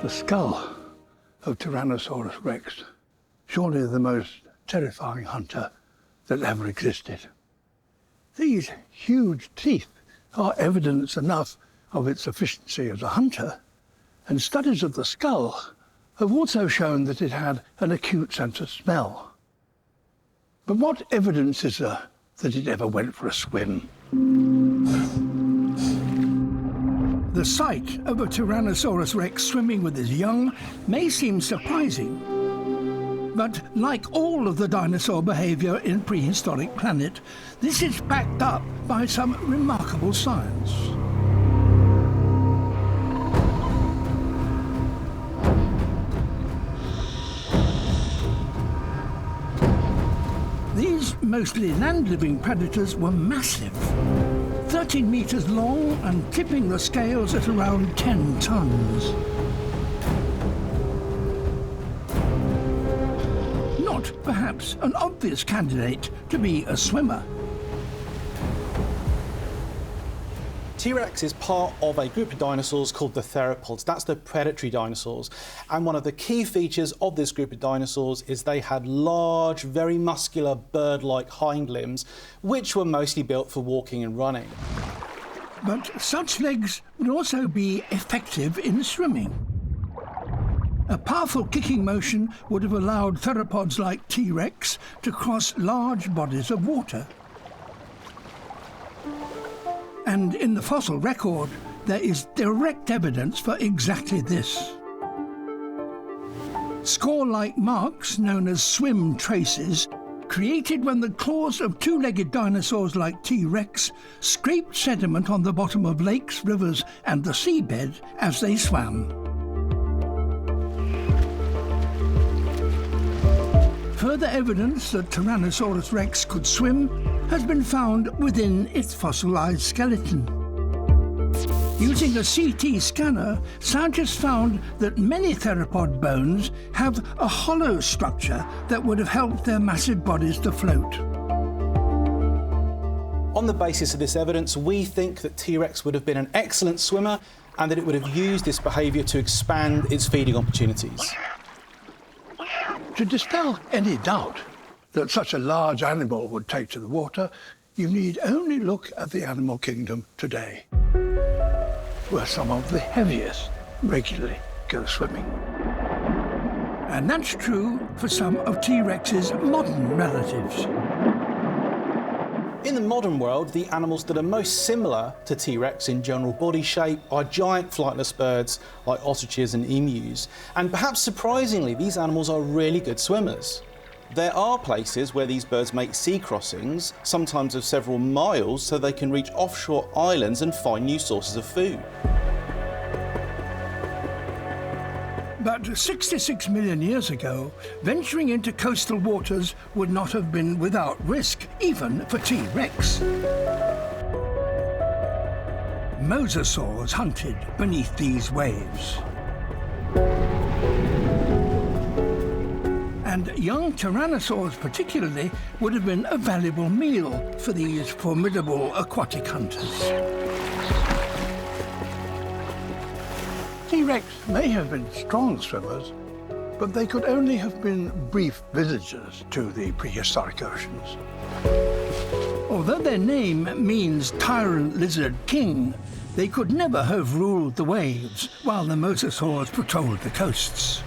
the skull of Tyrannosaurus rex, surely the most terrifying hunter that ever existed. These huge teeth are evidence enough of its efficiency as a hunter, and studies of the skull have also shown that it had an acute sense of smell. But what evidence is there that it ever went for a swim? The sight of a Tyrannosaurus rex swimming with his young may seem surprising. But like all of the dinosaur behavior in prehistoric planet, this is backed up by some remarkable science. These mostly land-living predators were massive, 13 meters long and tipping the scales at around 10 tons. Not perhaps an obvious candidate to be a swimmer. T-Rex is part of a group of dinosaurs called the theropods. That's the predatory dinosaurs. And one of the key features of this group of dinosaurs is they had large, very muscular, bird-like hind limbs, which were mostly built for walking and running. But such legs would also be effective in swimming. A powerful kicking motion would have allowed theropods like T-Rex to cross large bodies of water. And in the fossil record, there is direct evidence for exactly this. Score-like marks, known as swim traces, created when the claws of two-legged dinosaurs like T-Rex scraped sediment on the bottom of lakes, rivers, and the seabed as they swam. Further evidence that Tyrannosaurus rex could swim has been found within its fossilized skeleton. Using a CT scanner, scientists found that many theropod bones have a hollow structure that would have helped their massive bodies to float. On the basis of this evidence, we think that T-Rex would have been an excellent swimmer and that it would have used this behaviour to expand its feeding opportunities. To dispel any doubt that such a large animal would take to the water, you need only look at the animal kingdom today, where some of the heaviest regularly go swimming. And that's true for some of T-Rex's modern relatives. In the modern world, the animals that are most similar to T-Rex in general body shape are giant flightless birds like ostriches and emus. And perhaps surprisingly, these animals are really good swimmers. There are places where these birds make sea crossings, sometimes of several miles, so they can reach offshore islands and find new sources of food. But 66 million years ago, venturing into coastal waters would not have been without risk, even for T-Rex. Mosasaurs hunted beneath these waves. And young tyrannosaurs particularly would have been a valuable meal for these formidable aquatic hunters. T-Rex may have been strong swimmers, but they could only have been brief visitors to the prehistoric oceans. Although their name means tyrant lizard king, they could never have ruled the waves while the mosasaurs patrolled the coasts.